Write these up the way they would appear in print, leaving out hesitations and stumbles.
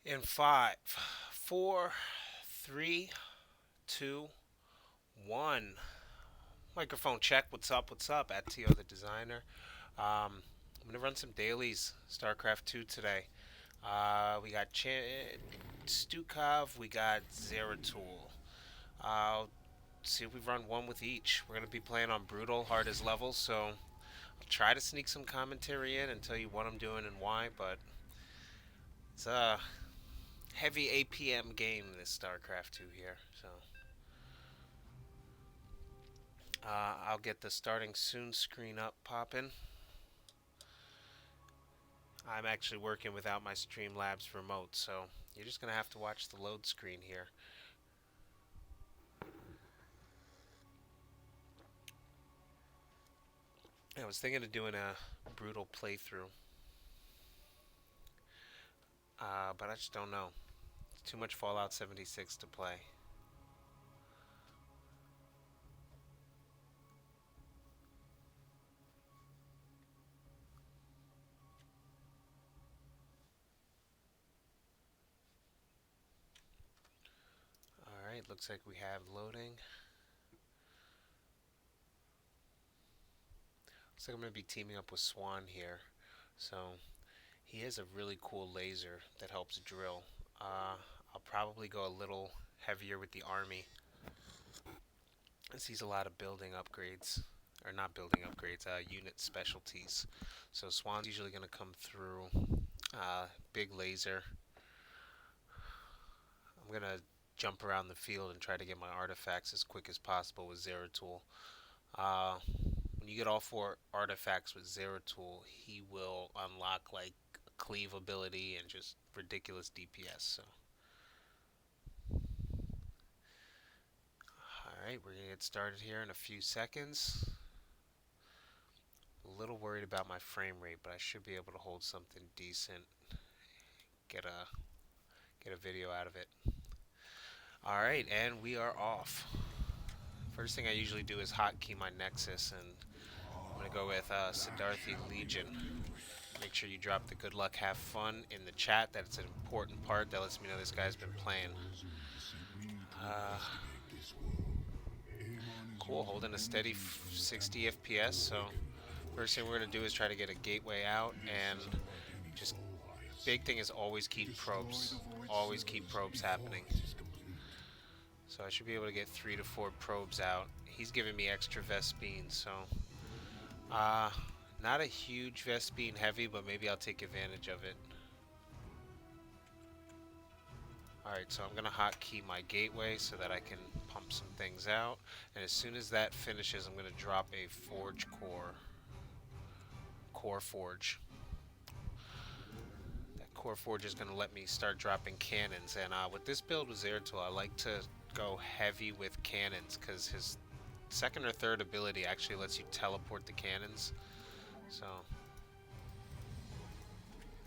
In five, four, three, two, one. Microphone check. What's up? What's up? At Tio the designer. I'm gonna run some dailies. Starcraft 2 today. We got Stukov. We got Zeratul. See if we run one with each. We're gonna be playing on brutal, hardest levels. So I'll try to sneak some commentary in and tell you what I'm doing and why. But it's a heavy APM game. This Starcraft 2 here. So. I'll get the starting soon screen up popping. I'm actually working without my Streamlabs remote, so you're just going to have to watch the load screen here. I was thinking of doing a brutal playthrough, but I just don't know. It's too much Fallout 76 to play. Alright, looks like we have loading. Looks like I'm going to be teaming up with Swan here. So, he has a really cool laser that helps drill. I'll probably go a little heavier with the army. It sees a lot of building upgrades, or not building upgrades, unit specialties. So Swan's usually going to come through. Big laser. I'm going to jump around the field and try to get my artifacts as quick as possible with Zeratul. Uh, when you get all four artifacts with Zeratul, he will unlock like cleave ability and just ridiculous DPS. So, all right, we're gonna get started here in a few seconds. A little worried about my frame rate, but I should be able to hold something decent. Get a video out of it. All right, and we are off. First thing I usually do is hotkey my Nexus, and I'm gonna go with Siddharthi Legion. Make sure you drop the good luck, have fun in the chat. That's an important part that lets me know this guy's been playing. Uh, cool, holding a steady 60 FPS. So first thing we're gonna do is try to get a gateway out, and just big thing is always keep probes. Always keep probes happening. So I should be able to get 3 to 4 probes out. He's giving me extra Vespine, so uh, not a huge Vespine heavy, but maybe I'll take advantage of it. Alright, so I'm going to hotkey my gateway so that I can pump some things out. And as soon as that finishes, I'm going to drop a forge core forge. That core forge is going to let me start dropping cannons. And with this build with Zeratul, I like to go heavy with cannons because his second or third ability actually lets you teleport the cannons. So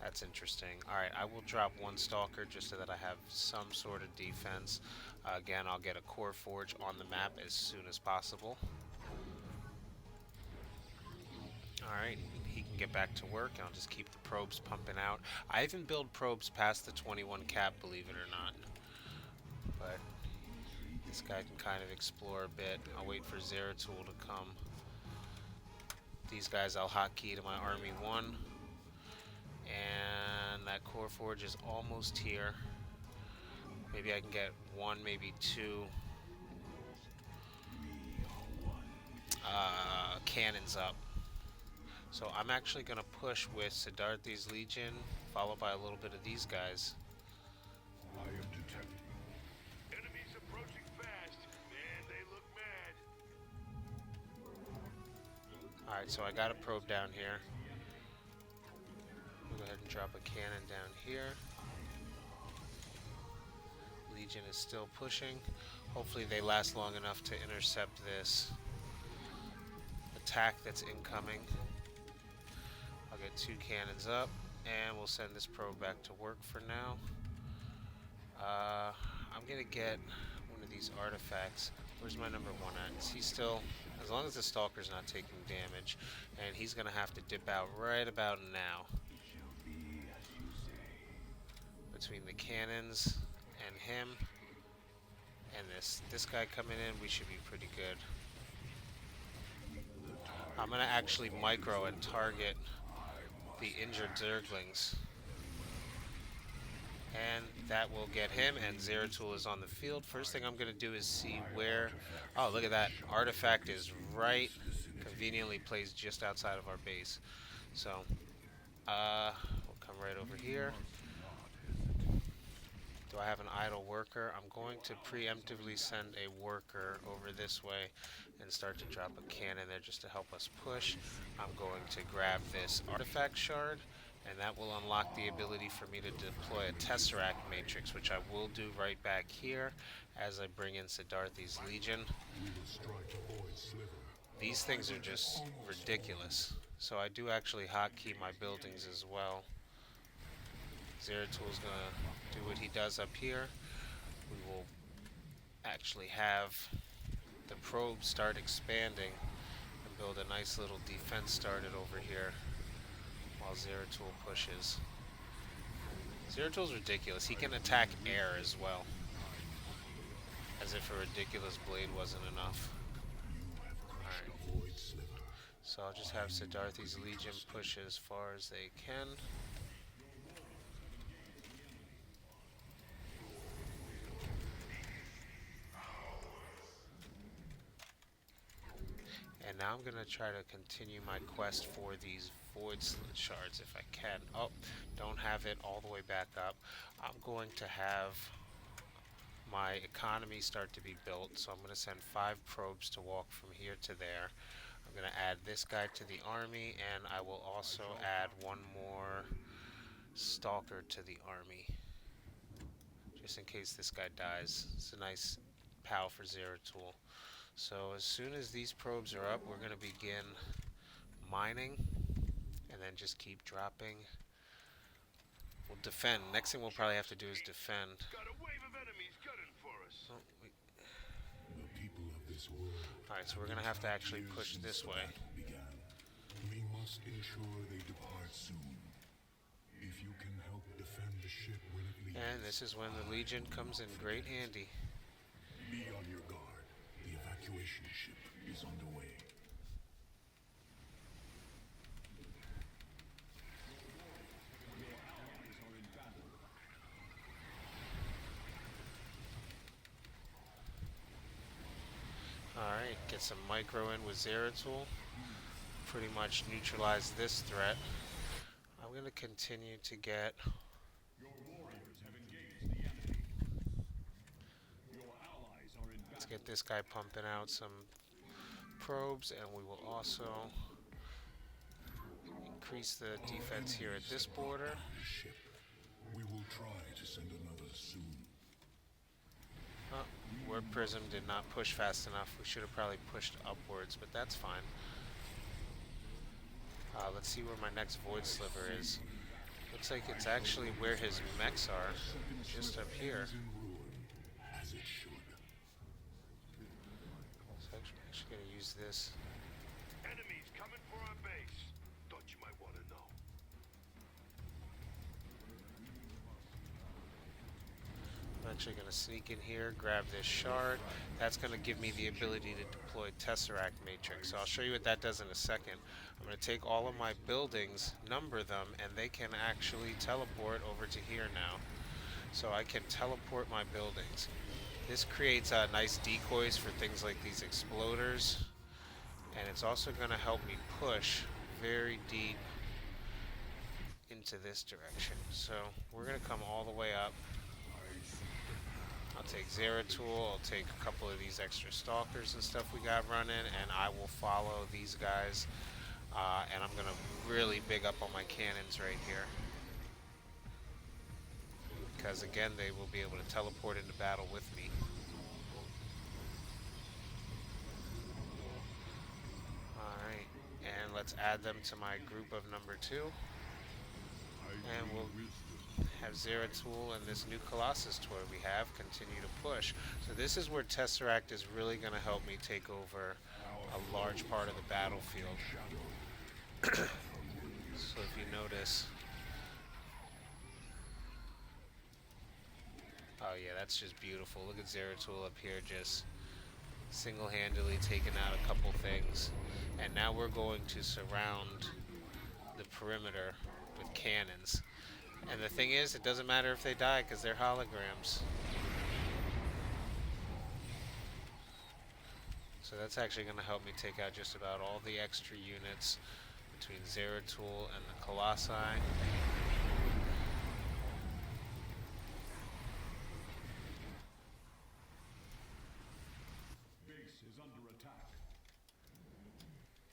that's interesting. Alright, I will drop one Stalker just so that I have some sort of defense. Again, I'll get a Core Forge on the map as soon as possible. Alright, he can get back to work, and I'll just keep the probes pumping out. I even build probes past the 21 cap, believe it or not. But this guy can kind of explore a bit. I'll wait for Zeratul to come. These guys I'll hotkey to my Army 1. And that Core Forge is almost here. Maybe I can get 1, maybe 2 cannons up. So I'm actually going to push with Siddharthi's Legion, followed by a little bit of these guys. I am detecting. Enemies approaching fast. Man, they look mad. Alright, so I got a probe down here. Go ahead and drop a cannon down here. Legion is still pushing. Hopefully they last long enough to intercept this attack that's incoming. I'll get 2 cannons up, and we'll send this probe back to work for now. I'm gonna get one of these artifacts. Where's my number 1 at? Is he still... As long as the Stalker's not taking damage, and he's gonna have to dip out right about now. between the cannons and him. And this guy coming in, we should be pretty good. I'm going to actually micro and target the injured Zerglings. And that will get him, and Zeratul is on the field. First thing I'm going to do is see where... Oh, look at that. Artifact is right, conveniently placed just outside of our base. So, we'll come right over here. Do I have an idle worker? I'm going to preemptively send a worker over this way and start to drop a cannon there just to help us push. I'm going to grab this artifact shard, and that will unlock the ability for me to deploy a Tesseract Matrix, which I will do right back here as I bring in Siddharthi's Legion. These things are just ridiculous. So I do actually hotkey my buildings as well. Zeratul's going to do what he does up here. We will actually have the probes start expanding and build a nice little defense started over here while Zeratul pushes. Zeratul's ridiculous. He can attack air as well. As if a ridiculous blade wasn't enough. Alright. So I'll just have Siddharthi's Legion push as far as they can. And now I'm going to try to continue my quest for these void slit shards if I can. Oh, don't have it all the way back up. I'm going to have my economy start to be built, so I'm going to send 5 probes to walk from here to there. I'm going to add this guy to the army, and I will also add one more stalker to the army, just in case this guy dies. It's a nice pal for Zeratul. So as soon as these probes are up, we're going to begin mining, and then just keep dropping. We'll defend. Next thing we'll probably have to do is defend. Got a wave of enemies gunning for us. Oh, alright, so we're going to have to actually push this way. We must ensure they depart soon. If you can help defend the ship when it leaves. And this is when the Legion comes in great handy. Be on your guard. The evacuation ship is underway. Alright, get some micro in with Zeratul. Pretty much neutralize this threat. I'm going to continue to get... Let's get this guy pumping out some probes, and we will also increase the defense here at this border. We will try to send another soon. Oh, Warp Prism did not push fast enough. We should have probably pushed upwards, but that's fine. Let's see where my next Void Sliver is. Looks like it's actually where his mechs are, just up here. So I'm actually going to use this. Enemies coming for our base. Thought you might want to know. I'm actually going to sneak in here, grab this shard. That's going to give me the ability to deploy Tesseract Matrix. So I'll show you what that does in a second. I'm going to take all of my buildings, number them, and they can actually teleport over to here now. So I can teleport my buildings. This creates nice decoys for things like these exploders. And it's also going to help me push very deep into this direction. So we're going to come all the way up. I'll take Zeratul, I'll take a couple of these extra stalkers and stuff we got running, and I will follow these guys. And I'm going to really big up on my cannons right here. Because again, they will be able to teleport into battle with me. Alright, and let's add them to my group of number 2. And we'll have Zeratul and this new Colossus toy we have continue to push. So this is where Tesseract is really going to help me take over a large part of the battlefield. So if you notice, Oh yeah, that's just beautiful. Look at Zeratul up here just single-handedly taking out a couple things. And now we're going to surround the perimeter with cannons. And the thing is, it doesn't matter if they die because they're holograms. So that's actually going to help me take out just about all the extra units between Zeratul and the Colossi. Base is under attack.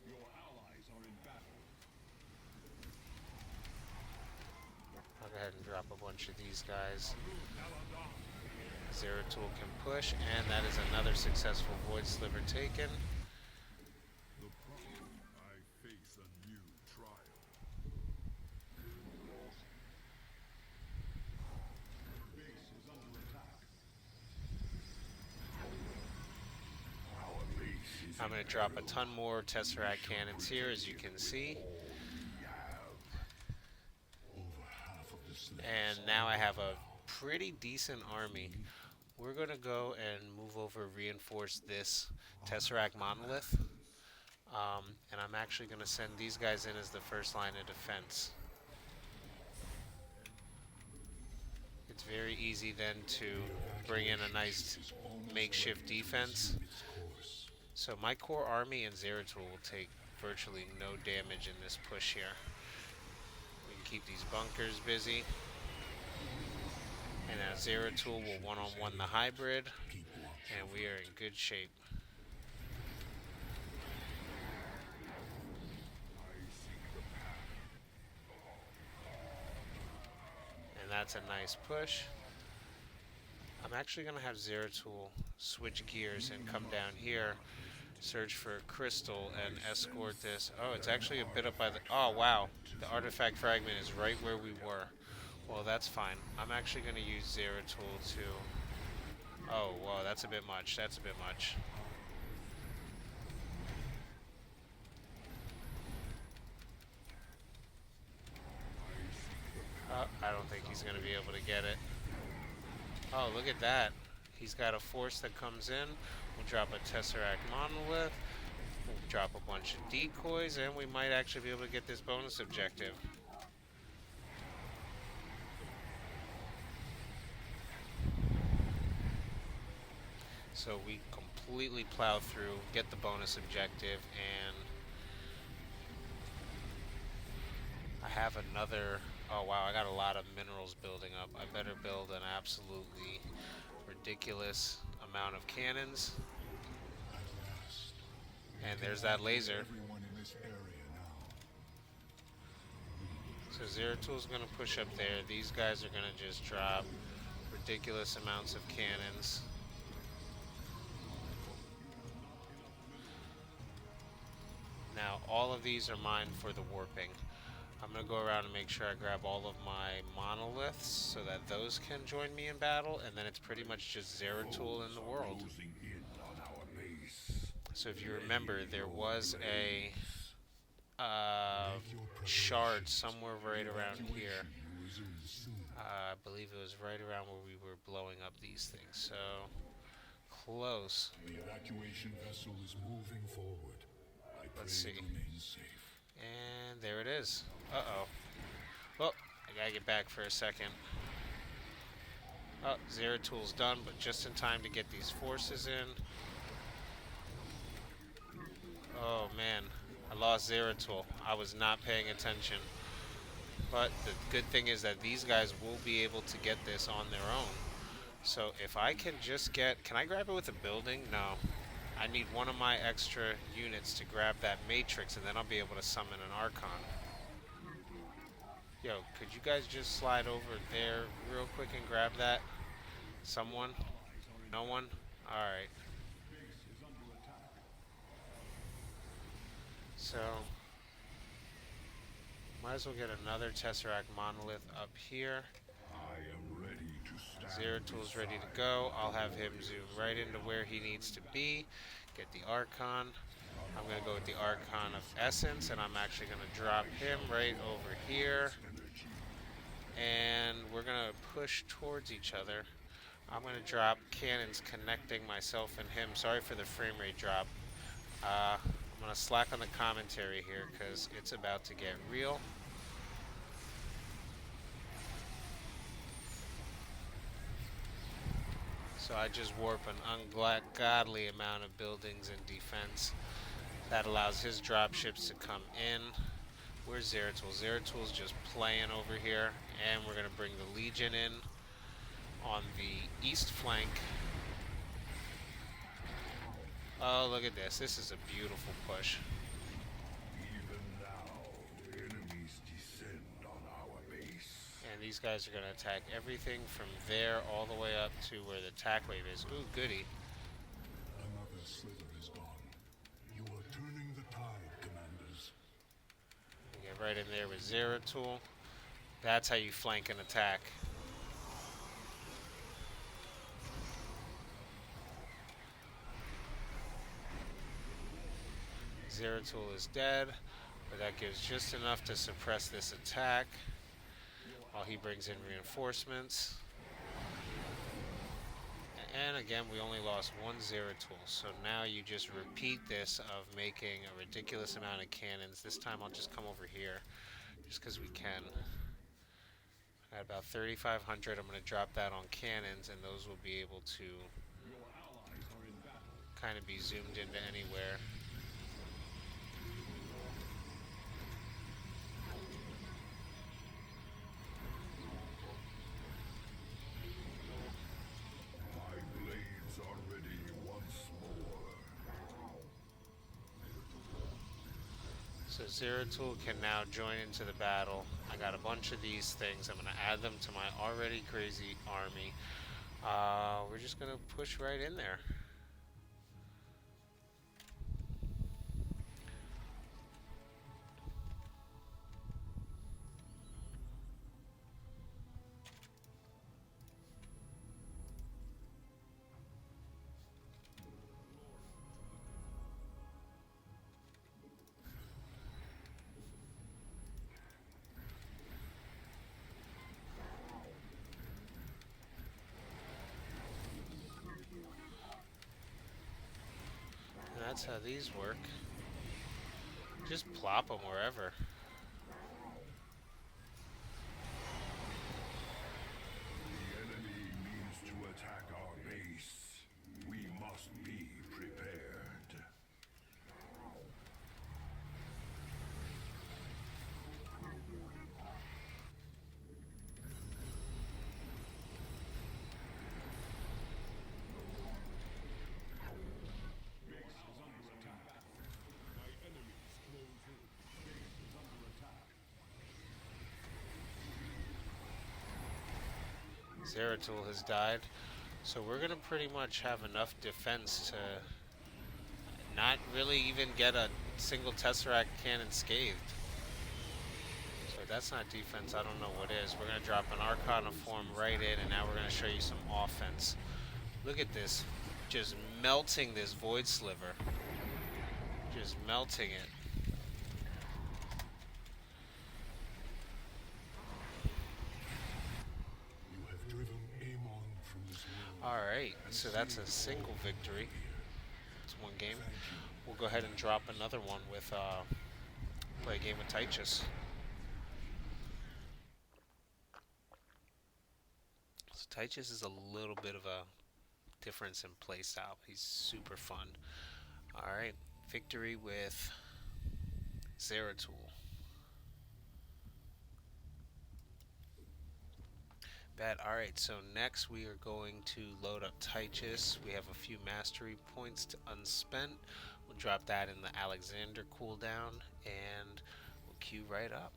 Your allies are in battle. I'll go ahead and drop a bunch of these guys. Zeratul can push, and that is another successful Void Sliver taken. The problem, I face a new trial. Base is under attack. Our base is I'm going to drop a ton more Tesseract cannons here, as you can see. Over half of the slaves And now I have a pretty decent army. We're going to go and move over, reinforce this Tesseract monolith. And I'm actually going to send these guys in as the first line of defense. It's very easy then to bring in a nice makeshift defense. its course. So my core army and Zeratul will take virtually no damage in this push here. We can keep these bunkers busy. And now Zeratul will one-on-one the hybrid, and we are in good shape. And that's a nice push. I'm actually going to have Zeratul switch gears and come down here, search for a crystal, and escort this. Oh, it's actually a bit up by the... Oh, wow. The artifact fragment is right where we were. Well, that's fine. I'm actually going to use Zeratul to... Oh, whoa, that's a bit much. That's a bit much. I don't think he's going to be able to get it. Oh, look at that. He's got a force that comes in. We'll drop a Tesseract monolith. We'll drop a bunch of decoys, and we might actually be able to get this bonus objective. So we completely plow through, get the bonus objective, and I have another... Oh wow, I got a lot of minerals building up. I better build an absolutely ridiculous amount of cannons. And there's that laser. Everyone in this area now. So Zeratul's going to push up there. These guys are going to just drop ridiculous amounts of cannons. Now, all of these are mine for the warping. I'm going to go around and make sure I grab all of my monoliths so that those can join me in battle, and then it's pretty much just Zeratul in the world. closing in on our base. So if you remember, there was a shard somewhere right around here. I believe it was right around where we were blowing up these things, so close. The evacuation vessel is moving forward. I pray Let's see. it remains safe. And there it is. Uh-oh. Well, I gotta get back for a second. Oh, Zeratul's done, but just in time to get these forces in. Oh man, I lost Zeratul. I was not paying attention. But the good thing is that these guys will be able to get this on their own. So if I can just get... Can I grab it with a building? No. I need one of my extra units to grab that matrix, and then I'll be able to summon an Archon. Yo, could you guys just slide over there real quick and grab that? Someone? No one? Alright. So, might as well get another Tesseract monolith up here. I am ready to stand. Zeratul's ready to go. I'll have him zoom right into where he needs to be. Get the Archon. I'm going to go with the Archon of Essence, and I'm actually going to drop him right over here. And we're going to push towards each other. I'm going to drop cannons connecting myself and him. Sorry for the frame rate drop. I'm going to slack on the commentary here because it's about to get real. So I just warp an ungodly amount of buildings in defense. That allows his dropships to come in. Where's Zeratul? Zeratul's just playing over here. And we're going to bring the Legion in on the east flank. Oh, look at this. This is a beautiful push. Even now, enemies descend on our base. And these guys are going to attack everything from there all the way up to where the attack wave is. Ooh, goody. Another slither is gone. You are turning the tide, commanders. Get right in there with Zeratul. That's how you flank an attack. Zeratul is dead, but that gives just enough to suppress this attack while he brings in reinforcements. And again, we only lost one Zeratul, so now you just repeat this of making a ridiculous amount of cannons. This time I'll just come over here, just because we can. At about 3,500, I'm going to drop that on cannons, and those will be able to kind of be zoomed into anywhere. So Zeratul can now join into the battle. I got a bunch of these things. I'm going to add them to my already crazy army. We're just going to push right in there. That's how these work. Just plop them wherever. The enemy means to attack our base. We must be prepared. Zeratul has died. So we're going to pretty much have enough defense to not really even get a single Tesseract cannon scathed. So if that's not defense, I don't know what is. We're going to drop an Arcana form right in, and now we're going to show you some offense. Look at this. Just melting this Void Sliver. Just melting it. Alright, so that's a single victory. It's one game. We'll go ahead and drop another one with, play a game with Tychus. So Tychus is a little bit of a difference in playstyle. He's super fun. Alright, victory with Zeratul. Alright, so next we are going to load up Tychus. We have a few mastery points to unspent. We'll drop that in the Alexander cooldown and we'll queue right up.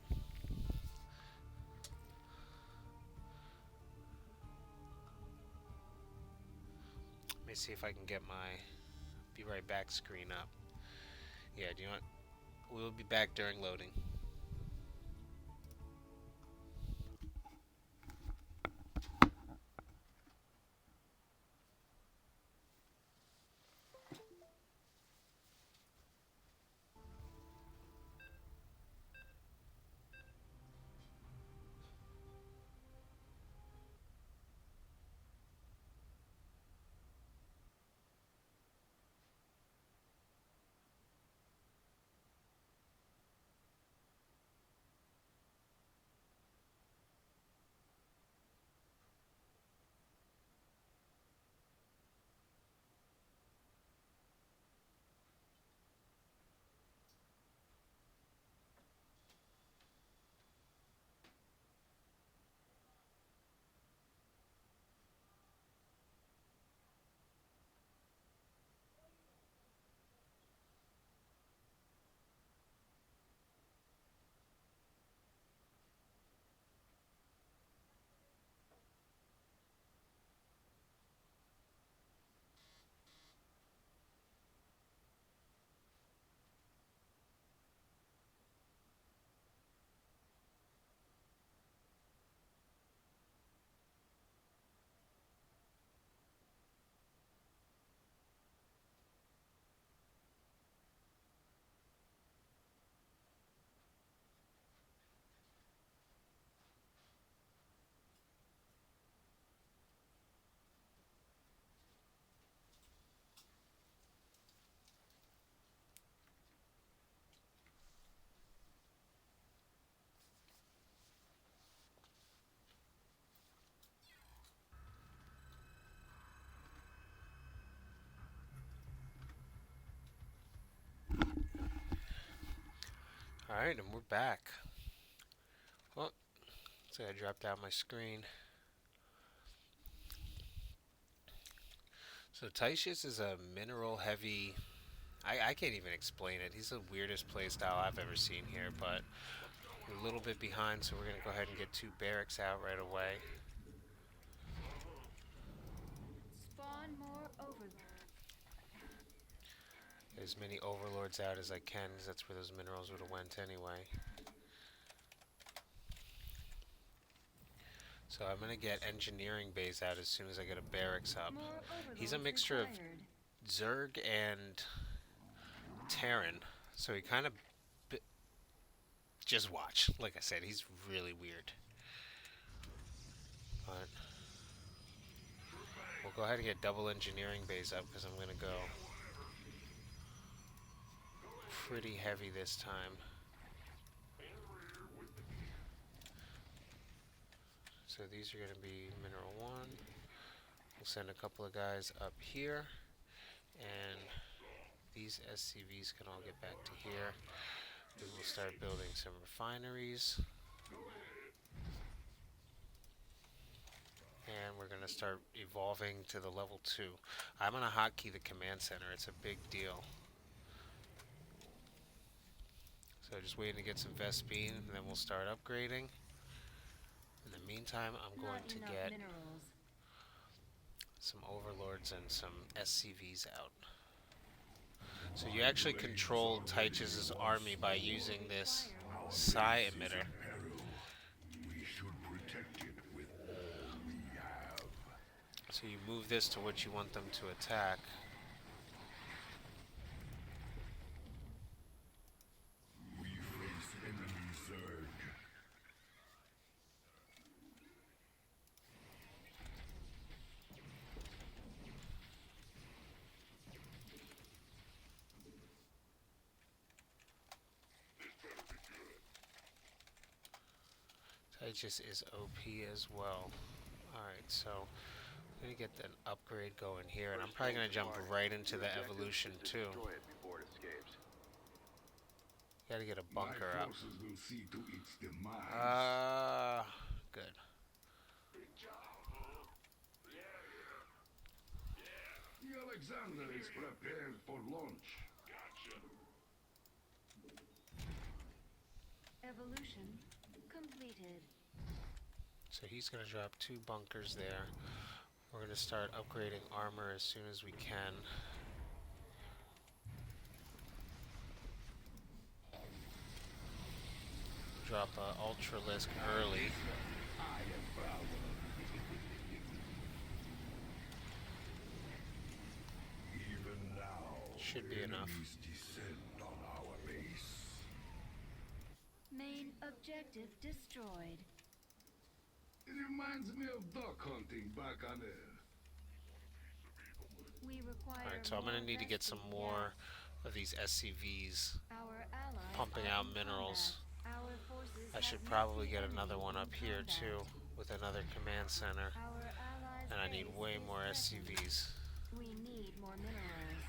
Let me see if I can get my be right back screen up. Yeah, do you want? We'll be back during loading. Alright, and we're back. Well, so I dropped out my screen. So Tychus is a mineral heavy. I can't even explain it. He's the weirdest playstyle I've ever seen here, but we're a little bit behind, so we're going to go ahead and get 2 barracks out right away. Spawn more overlords. Get as many overlords out as I can, because that's where those minerals would have went anyway. So I'm going to get engineering bays out as soon as I get a barracks up. He's a mixture of Zerg and Terran, so he kind of just watch. Like I said, he's really weird. But we'll go ahead and get double engineering bays up because I'm going to go pretty heavy this time. So these are going to be mineral 1. We'll send a couple of guys up here, and these SCVs can all get back to here. We will start building some refineries. And we're going to start evolving to the level 2. I'm going to hotkey the command center. It's a big deal. So just waiting to get some Vespine, and then we'll start upgrading. In the meantime, I'm going to get some overlords and some SCVs out. So you actually control Tychus' army by using this psi emitter. We should protect it with all we have. So you move this to what you want them to attack. We face enemy surge. Tychus is OP as well. Alright, so I'm going to get an upgrade going here, and I'm probably going to jump right into the evolution too. Gotta get a bunker up. Will see to its demise. Good. The Alexander is prepared for launch. Evolution completed. So he's going to drop 2 bunkers there. We're going to start upgrading armor as soon as we can. Drop Ultralisk early. Even now, Should be enough. enemies descend on our base. Main objective destroyed. It reminds me of duck hunting back on Earth. We require. Alright, so I'm going to need to get some more of these SCVs pumping out minerals. I should probably get another one up here too with another command center. And I need way more SCVs. We need more minerals.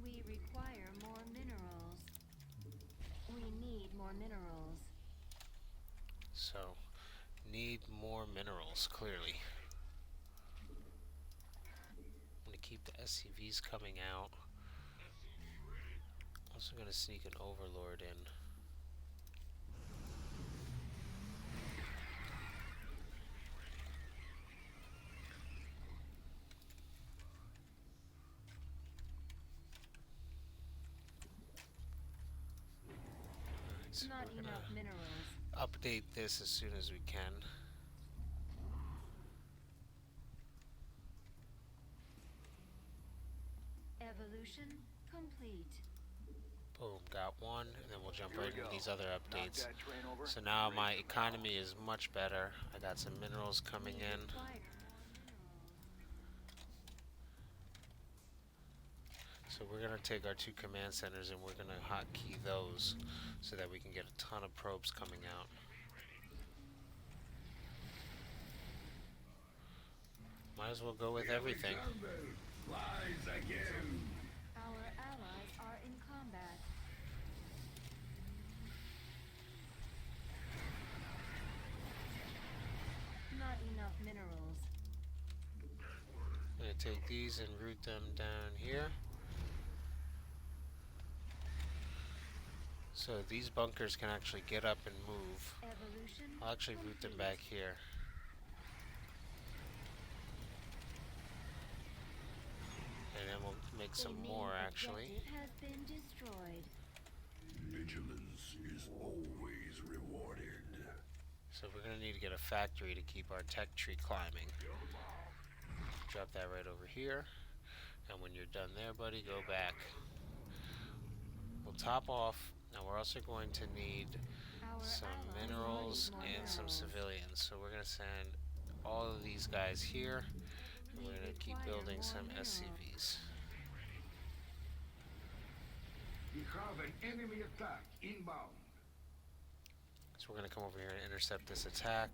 We require more minerals. We need more minerals. So, need more minerals, clearly. I'm going to keep the SCVs coming out. Also going to sneak an overlord in. So Not we're enough gonna minerals. update this as soon as we can. Evolution complete. Boom, got one, and then we'll jump right into these other updates. So now my economy is much better. I got some minerals coming in. So we're going to take our 2 command centers and we're going to hotkey those so that we can get a ton of probes coming out. Might as well go with everything. Rise again. Our allies are in combat. going to take these and route them down here. So these bunkers can actually get up and move. I'll actually route them back here. And then we'll make some more, actually. Vigilance is always rewarded. So we're going to need to get a factory to keep our tech tree climbing. Drop that right over here. And when you're done there, buddy, go back. We'll top off. Now we're also going to need some minerals and some civilians. So we're going to send all of these guys here. And we're going to keep building some SCVs. We have an enemy attack inbound. So we're going to come over here and intercept this attack.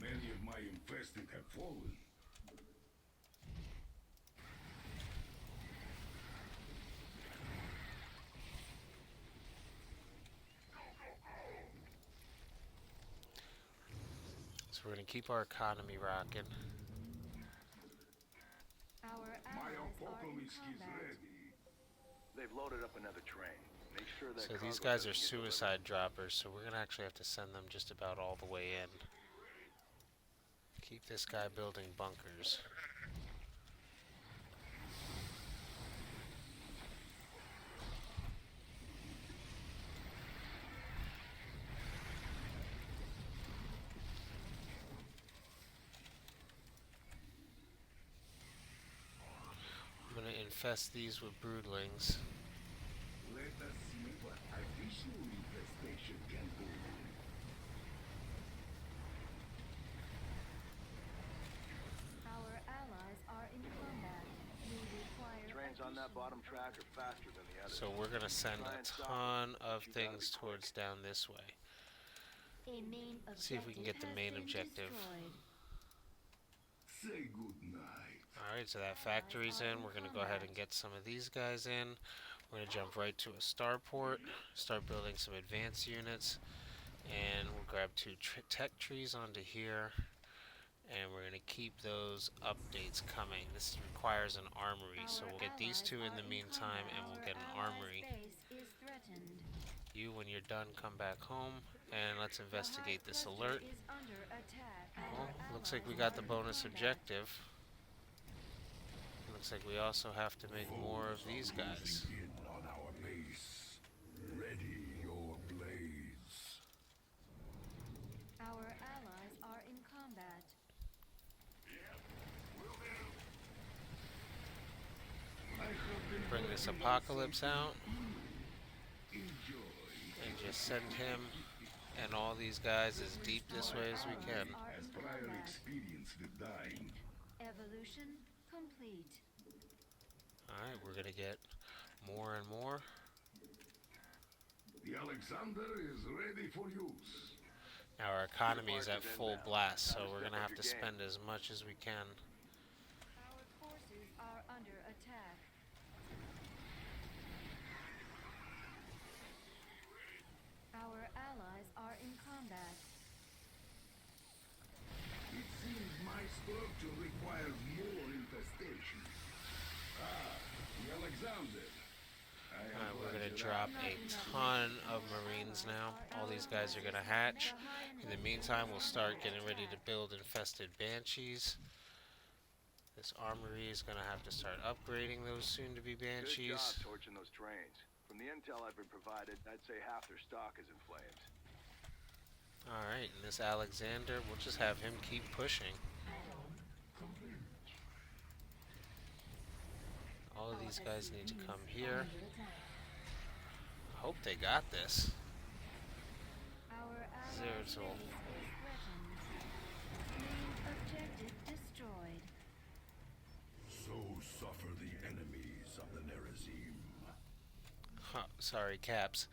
Many of my infested have fallen. So we're going to keep our economy rocking. My apocalypse is ready. They've loaded up another train. Make sure that So these cargo guys are doesn't get suicide droppers, so we're going to actually have to send them just about all the way in. Keep this guy building bunkers. I'm going to infest these with broodlings. Let us see what additional infestation can do. Our allies are in combat. We require Trains on that bottom track are faster than the others. So we're going to send a ton of things towards down this way. a main See if we can get the main objective. Say good night. Alright, so that factory's in. We're going to go ahead and get some of these guys in. We're going to jump right to a starport, start building some advanced units, and we'll grab two tech trees onto here, and we're going to keep those updates coming. This requires an armory, so we'll get these two in the meantime, and we'll get an armory. You, when you're done, come back home, and let's investigate this alert. Well, looks like we got the bonus objective. Looks like we also have to make more of these guys. In on our base. Ready your blades. Our allies are in combat. Bring this apocalypse out Enjoy. and just send him and all these guys as deep this way as we can. As prior experience with dying. Evolution complete. Alright, we're gonna get more and more. The Alexander is ready for use. Now our economy is at full blast, so we're gonna have to spend as much as we can. Our forces are under attack. Our allies are in combat. It seems my structure requires more infestation. Ah, the Alexander. Alright, we're gonna drop a ton of Marines now. All these guys are gonna hatch. In the meantime, we'll start getting ready to build infested Banshees. This armory is gonna have to start upgrading those soon-to-be Good job Banshees. torching those trains. From the intel I've been provided, I'd say half their stock is in flames. Alright, and this Alexander, we'll just have him keep pushing. All of these guys need to come here. I hope they got this. Our allies' Zeratul. base is threatened. Main objective destroyed. So suffer the enemies of the Nerazim. Huh, sorry, Caps.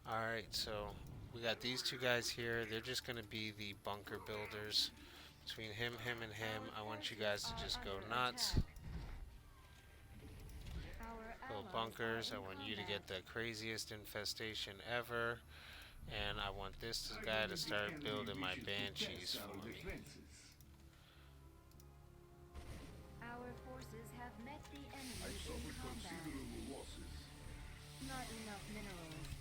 Alright, so we got these two guys here. They're just going to be the bunker builders. Between him, and him, I want you guys to just go nuts. Our Build bunkers. I want you to get the craziest infestation ever. And I want this guy to start building my banshees for me. Our forces have met the enemy I in suffered combat. considerable losses. Not enough minerals.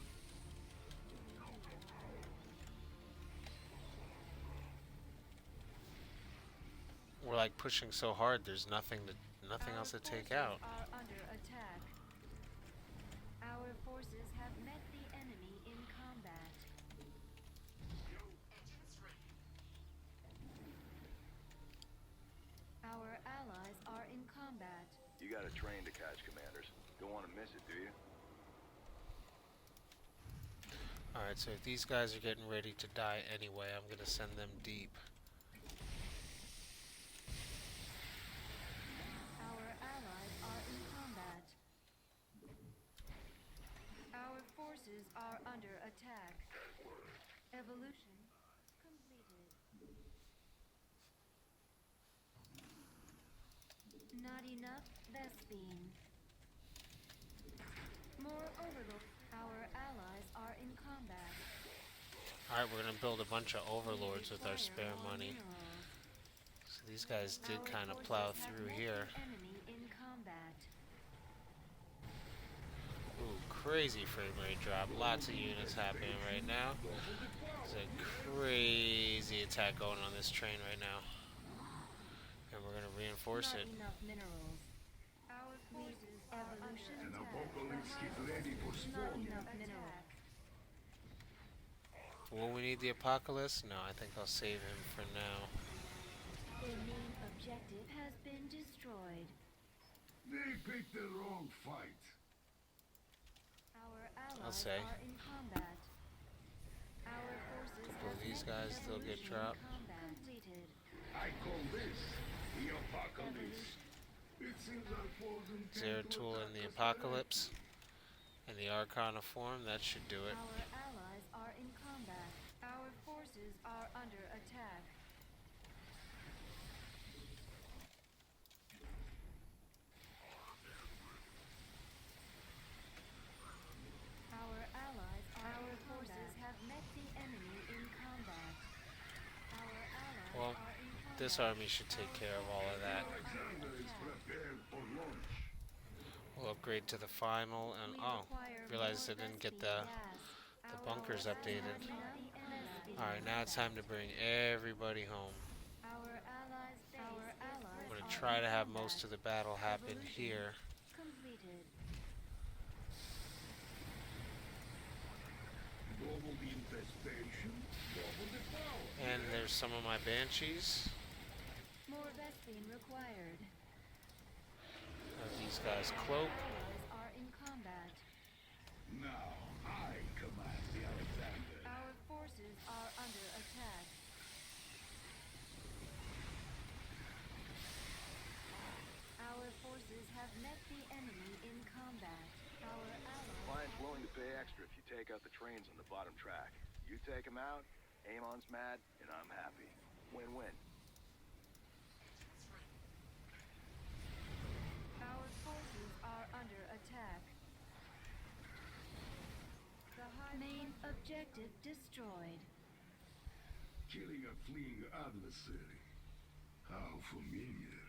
We're like pushing so hard. There's nothing else to take out. Our forces are under attack. Our forces have met the enemy in combat. Our allies are in combat. You got a train to catch, commanders. Don't want to miss it, do you? Alright, so if these guys are getting ready to die anyway, I'm going to send them deep. Our allies are in combat. Our forces are under attack. Evolution completed. Not enough Vespine. More overlord. Our allies are in combat. Alright, we're going to build a bunch of overlords with our Require spare more money. minerals. So these guys did Our kind of forces plow have through met here. the enemy in combat. Ooh, crazy frame rate drop. Lots of units happening right now. There's a crazy attack going on this train right now. And we're going to reinforce Not it. enough minerals. Our forces evolution An attack. apocalypse is ready for Not spawning. enough minerals. Will we need the apocalypse? No, I think I'll save him for now. The main objective has been destroyed. They picked the wrong fight. Our allies say. are in combat. Our forces Couple of have these met guys the still get evolution dropped. combat completed. I call this the apocalypse. It seems our poison Zeratul in the apocalypse. And the Archon of form, that should do it. Our allies are in combat. Our forces are under attack. Our allies are Our forces have met the enemy in combat. Our allies Well, are in combat. this army should take care of all of that. Alexander is prepared for launch. We'll upgrade to the final and oh, realized I didn't get the bunkers updated. Alright, now it's time to bring everybody home. I'm going to try to have most of the battle happen here. Completed. Double the infestation, double the power. And there's some of my banshees. More Vespine required. Have these guys cloak. Allies are in combat. Now I command the Alexander. Our forces are under attack. Our forces have met the enemy in combat. Our allies Client's willing to pay extra if you take out the trains on the bottom track. You take them out, Amon's mad, and I'm happy. Win-win. Our forces are under attack. The main objective destroyed. Killing a fleeing adversary. How familiar.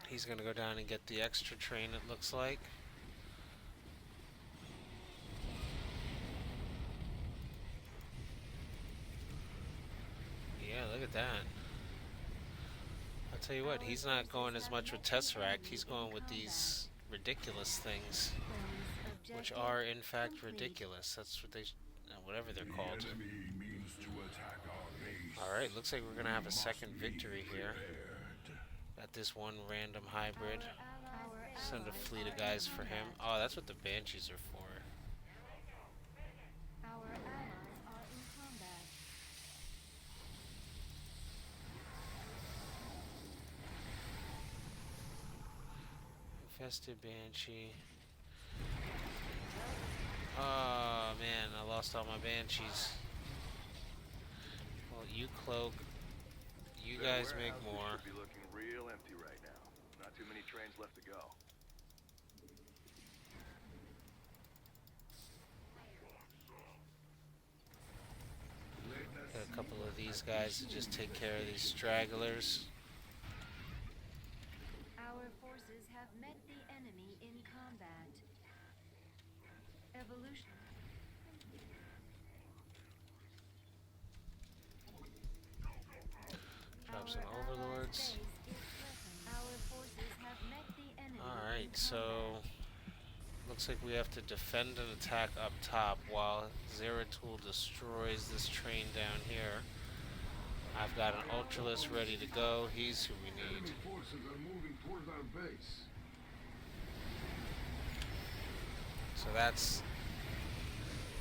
He's going to go down and get the extra train, it looks like. Yeah, look at that. I'll tell you what, he's not going as much with Tesseract, he's going with these ridiculous things, which are in fact ridiculous. That's what they, whatever they're called. The enemy means to attack our base. Alright, looks like we're going to have a second Be victory here. prepared. Got this one random hybrid. Our Send a allies fleet are of guys in for him. combat. Oh, that's what the Banshees are for. Our allies are in combat. Infested Banshee. Oh man, I lost all my Banshees. Well, you cloak. You That guys make warehouse more. should be looking real empty right now. Not too many trains left to go. couple of these guys to just take care of these stragglers. Our forces have met the enemy in combat. Evolution. Drop some overlords. Our forces have met the enemy. Alright, so looks like we have to defend and attack up top while Zeratul destroys this train down here. I've got an Ultralist ready to go. He's who we need. Enemy forces are moving towards our base. So that's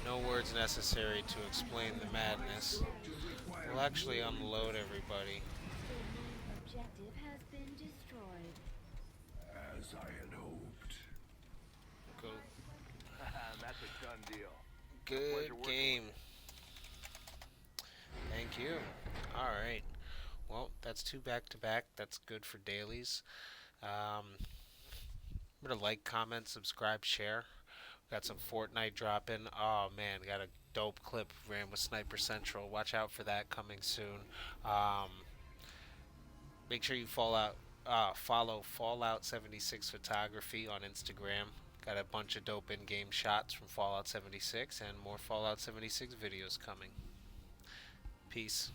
no words necessary to explain the madness. We'll actually unload everybody. The main objective has been destroyed. As I had hoped. Go. That's a done deal. Good Pleasure working game. Thank you. Alright. Well, that's 2 back-to-back. That's good for dailies. Remember to like, comment, subscribe, share. Got some Fortnite dropping. Oh man, got a dope clip ran with Sniper Central. Watch out for that coming soon. Make sure you follow Fallout 76 Photography on Instagram. Got a bunch of dope in-game shots from Fallout 76 and more Fallout 76 videos coming. Peace.